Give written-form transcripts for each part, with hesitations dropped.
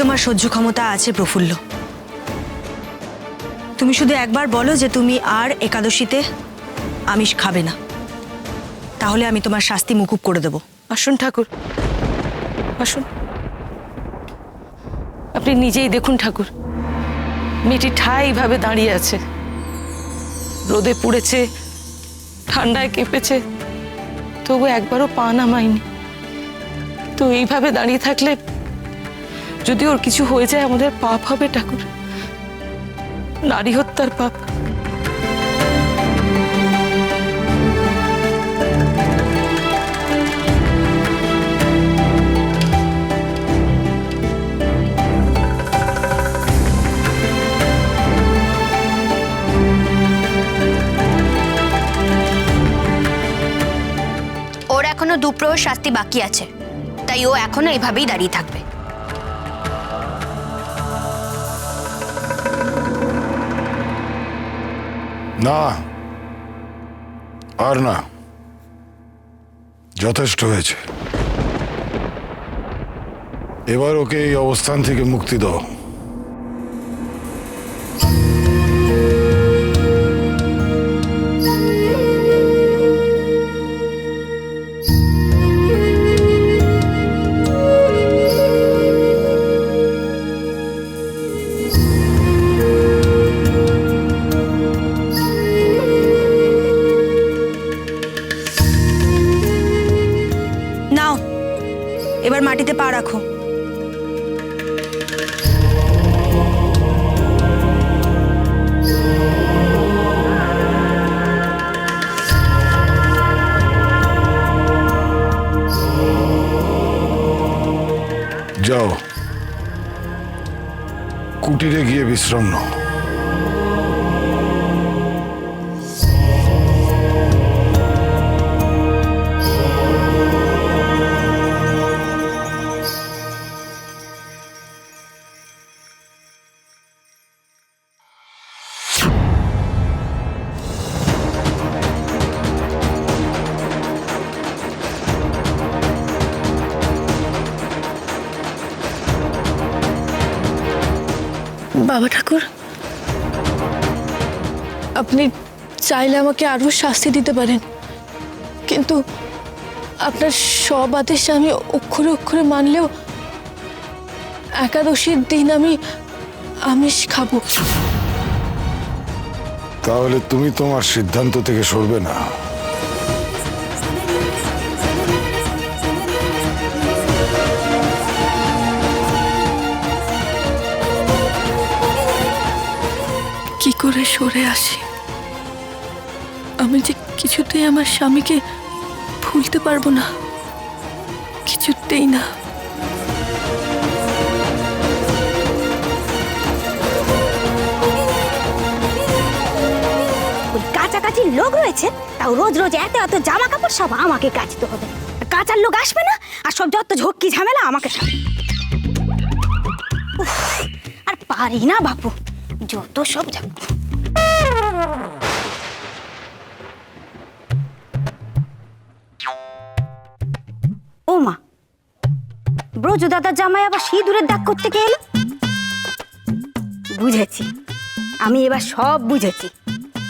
তোমার সহ্য ক্ষমতা আছে প্রফুল্ল। তুমি শুধু একবার বলো যে তুমি আর একাদশীতে আমিষ খাবে না, তাহলে আমি তোমার শাস্তি মুকুব করে দেব। আসুন ঠাকুর, আসুন। আপনি নিজেই দেখুন ঠাকুর, মেয়েটি ঠাইভাবে দাঁড়িয়ে আছে, রোদে পুড়েছে, ঠান্ডায় কেঁপেছে, তবু একবারও পা নামায়নি। তো এইভাবে দাঁড়িয়ে থাকলে যদি ওর কিছু হয়ে যায় আমাদের পাপ হবে ঠাকুর, নারী হত্যার পাপ। ওর এখনো দুপ্রহর শাস্তি বাকি আছে, তাই ও এখনো এভাবেই দাঁড়িয়ে থাকবে। না, আর না, যথেষ্ট হয়েছে। এবার ওকে এই অবস্থান থেকে মুক্তি দাও। নাও, এবার মাটিতে পা রাখো। যাও, কুটিরে গিয়ে বিশ্রাম নাও। বাবা ঠাকুর, আপনি চাইলে আমাকে আরো শাস্তি দিতে পারেন, কিন্তু আপনার সব আদেশ আমি অক্ষরে অক্ষরে মানলেও একাদশীর দিন আমি আমিষ খাবো। তাহলে তুমি তোমার সিদ্ধান্ত থেকে সরবে না? কি করে সরে আসি? আমি যে কিছুতেই আমার স্বামীকে ভুলতে পারবো না, কিছুতেই না। কাছাকাছি লোক রয়েছে, তাও রোজ রোজ এত এত জামা কাপড় সব আমাকে কাচতে হবে। কাচার লোক আসবে না, আর সব যত ঝক্কি ঝামেলা আমাকে আর পারি না বাপু, যত সব ও মা, ব্রজ দাদার জামাই আবার সিঁদুরের দাগ করতে কে এলো? বুঝেছি, আমি এবার সব বুঝেছি।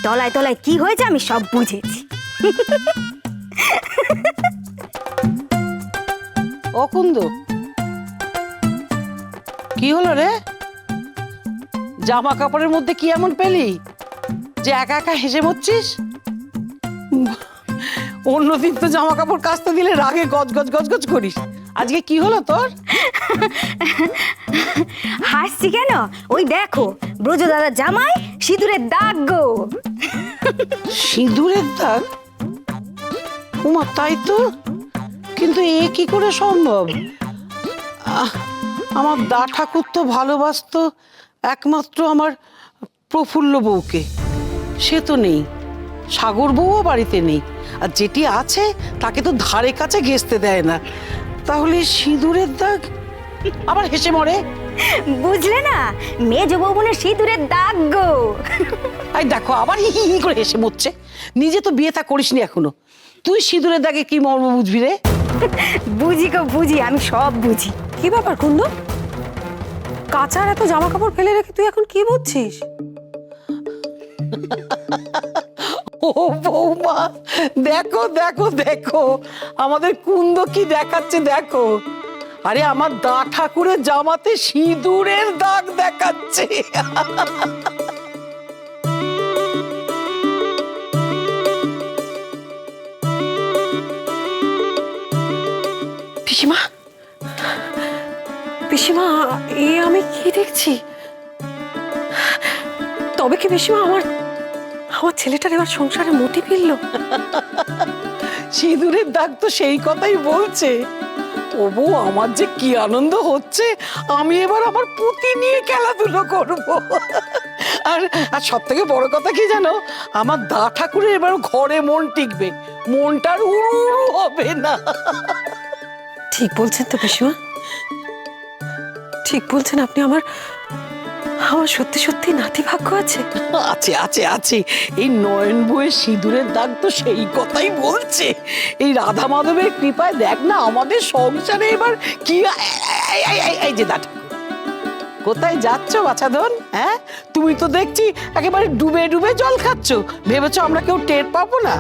তলায় তলায় কি হয়েছে আমি সব বুঝেছি। অকুন্দ, কি হলো রে? জামা কাপড়ের মধ্যে কি এমন পেলি যে একা একা হেসে মরছিস? অন্যদিন তো জামা কাপড় কাচতে দিলে রাগে গজ গজ গজ গজ করিস, আজকে কি হলো তোর? হাসছি কেন? ওই দেখো, ব্রজ দাদার জামাই সিঁদুরের দাগ গো। সিঁদুরের দাগ? উমা, তাই তো, কিন্তু এ কি করে সম্ভব? আমার দা ঠাকুর তো ভালোবাসতো একমাত্র আমার প্রফুল্ল বউকে, সে তো নেই, সাগর বউও বাড়িতে নেই, আর যেটি আছে তাকে তো ধারে কাছে ঘেঁষতে দেয় না। তাহলে সিঁদুরের দাগ? আবার হেসে মরে। বুঝলে না, মেজ বৌবনের সিঁদুরের দাগ গো। এই দেখো, আবার হি হি হি করে হেসে মরছে। নিজে তো বিয়ে থা করিসনি এখনো, তুই সিঁদুরের দাগে কি মর্ম বুঝবি রে? বুঝি গো বুঝি, আমি সব বুঝি। কি ব্যাপার কুন্দ? কাচার এত জামা কাপড় ফেলে রেখে তুই এখন কি বুঝছিস? ও বৌমা, দেখো দেখো দেখো আমাদের কুন্দ কি দেখাচ্ছে দেখো। আরে আমার দা ঠাকুরের জামাতে সিঁদুরের দাগ দেখাচ্ছে। পিসিমা, পিসিমা, এ আমি কি দেখছি? তবে কি পিসিমা আমার ছেলেটার এবার সংসারে মতি ফিরল? সিঁদুরের দাগ তো সেই কথাই বলছে। ও বউ, আমার যে কি আনন্দ হচ্ছে, আমি এবার আমার পুঁতি নিয়ে খেলাধুলো করব। আর আর সব থেকে বড় কথা কি জানো, আমার দা ঠাকুরের এবার ঘরে মন টিকবে, মনটার উড়ু উড়ু হবে না। ঠিক বলছেন তো পিসিমা, ঠিক বলছেন আপনি। আমার সত্যি সত্যি নাতি ভাগ্য আছে। আছে আছে আছে, এই নয়ন বউয়ের সিঁদুরের দাগ তো সেই কথাই বলছে। এই রাধা মাধবের কৃপায় দেখ না আমাদের সংসারে এবার কি। এই যে দা ঠাকুর, কোথায় যাচ্ছ বাছাধন? হ্যাঁ, তুমি তো দেখছি একেবারে ডুবে ডুবে জল খাচ্ছ। ভেবেছো আমরা কেউ টের পাবো না?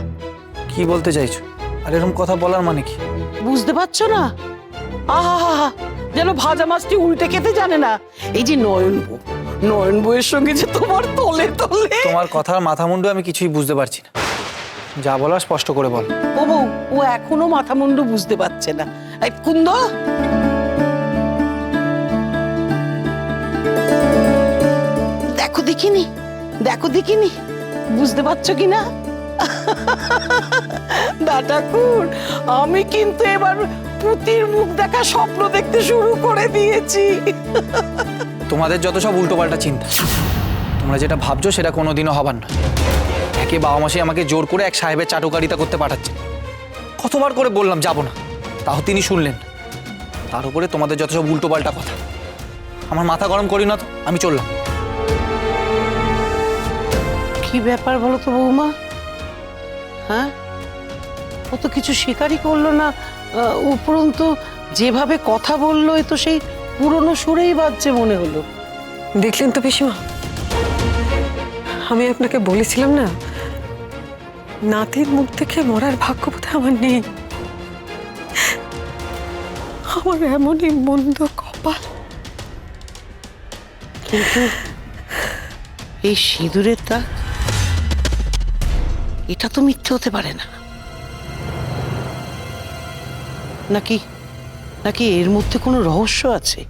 কি বলতে চাইছো? আর এরকম কথা বলার মানে কি? বুঝতে পারছো না? আহা, যেন ভাজা মাছটি উল্টে খেতে জানে না। এই যে নয়ন বউ, নয়ন বউয়ের সঙ্গে যে তোমার তলে তলে। তোমার কথার মাথা মুন্ডু আমি কিছুই বুঝতে পারছি না। যা বলার স্পষ্ট করে বল। ও বউ, ও এখনো মাথা মুন্ডু বুঝতে পারছে না। এই কুন্দ, দেখো দেখিনি, দেখো দেখিনি, বুঝতে পারছো কিনা? দা ঠাকুর, আমি কিন্তু এবার পুতির মুখ দেখা স্বপ্ন দেখতে শুরু করে দিয়েছি। তোমাদের যত সব উল্টোপাল্টা চিন্তা, তোমরা যেটা ভাবছো সেটা কোনোদিনও হবার না। একে বাবা মাসি আমাকে জোর করে এক সাহেবের চাটুকারিতা করতে পাঠাচ্ছে। কতবার করে বললাম যাব না, তাও তিনি শুনলেন। তার উপরে তোমাদের যত সব উল্টোপাল্টা কথা, আমার মাথা গরম করি না তো, আমি চললাম। কি ব্যাপার বলো তো বৌমা? হ্যাঁ, ও তো কিছু স্বীকারই করলো না, উপরন্তু যেভাবে কথা বললো এ তো সেই পুরনো সুরেই বাজছে মনে হলো। দেখলেন তো পিসিমা, আমি আপনাকে বলেছিলাম না, নাতির মুখ দেখে মরার ভাগ্য বোধহয় আমার নেই। আমার এমনই মন্দ কপাল। কিন্তু এই সিঁদুরের দাগ, এটা তো মিথ্যে হতে পারে না। নাকি নাকি এর মধ্যে কোনো রহস্য আছে?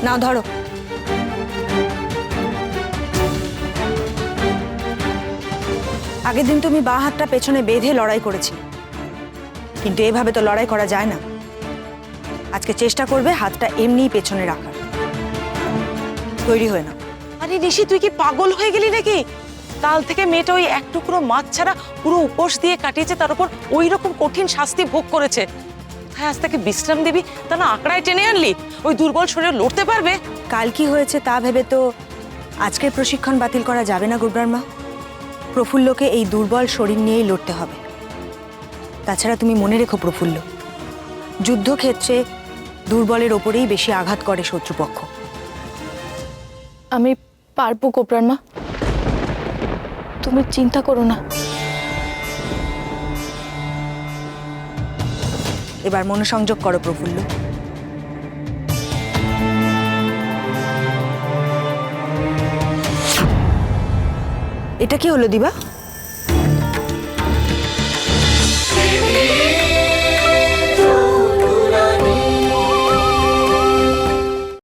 না ধরো। আগের দিন তুমি বাঁ হাতটা পেছনে বেঁধে লড়াই করেছিলে, কিন্তু এভাবে তো লড়াই করা যায় না। আজকে চেষ্টা করবে হাতটা এমনিই পেছনে রাখার। তৈরি হয়ে নাও। আরে ঋষি, তুই কি পাগল হয়ে গেলি নাকি? কাল থেকে মেয়েটা ওই এক টুকরো মাছ ছাড়া পুরো উপোস দিয়ে কাটিয়েছে, তার উপর ওই রকম কঠিন শাস্তি ভোগ করেছে। কোথায় আজ তাকে বিশ্রাম দিবি? তা না আঁকড়ায় টেনে আনলি? ওই দুর্বল শরীরে লড়তে পারবে? কাল কি হয়েছে তা ভেবে তো আজকের প্রশিক্ষণ বাতিল করা যাবে না গুরবার মা। প্রফুল্লকে এই দুর্বল শরীর নিয়েই লড়তে হবে। তাছাড়া তুমি মনে রেখো প্রফুল্ল, যুদ্ধক্ষেত্রে দুর্বলের ওপরেই বেশি আঘাত করে শত্রুপক্ষ। আমি পারবো গোবরার মা, তুমি চিন্তা করো না। এবার মনোসংযোগ করো প্রফুল্ল। এটা কি হলো দিবা?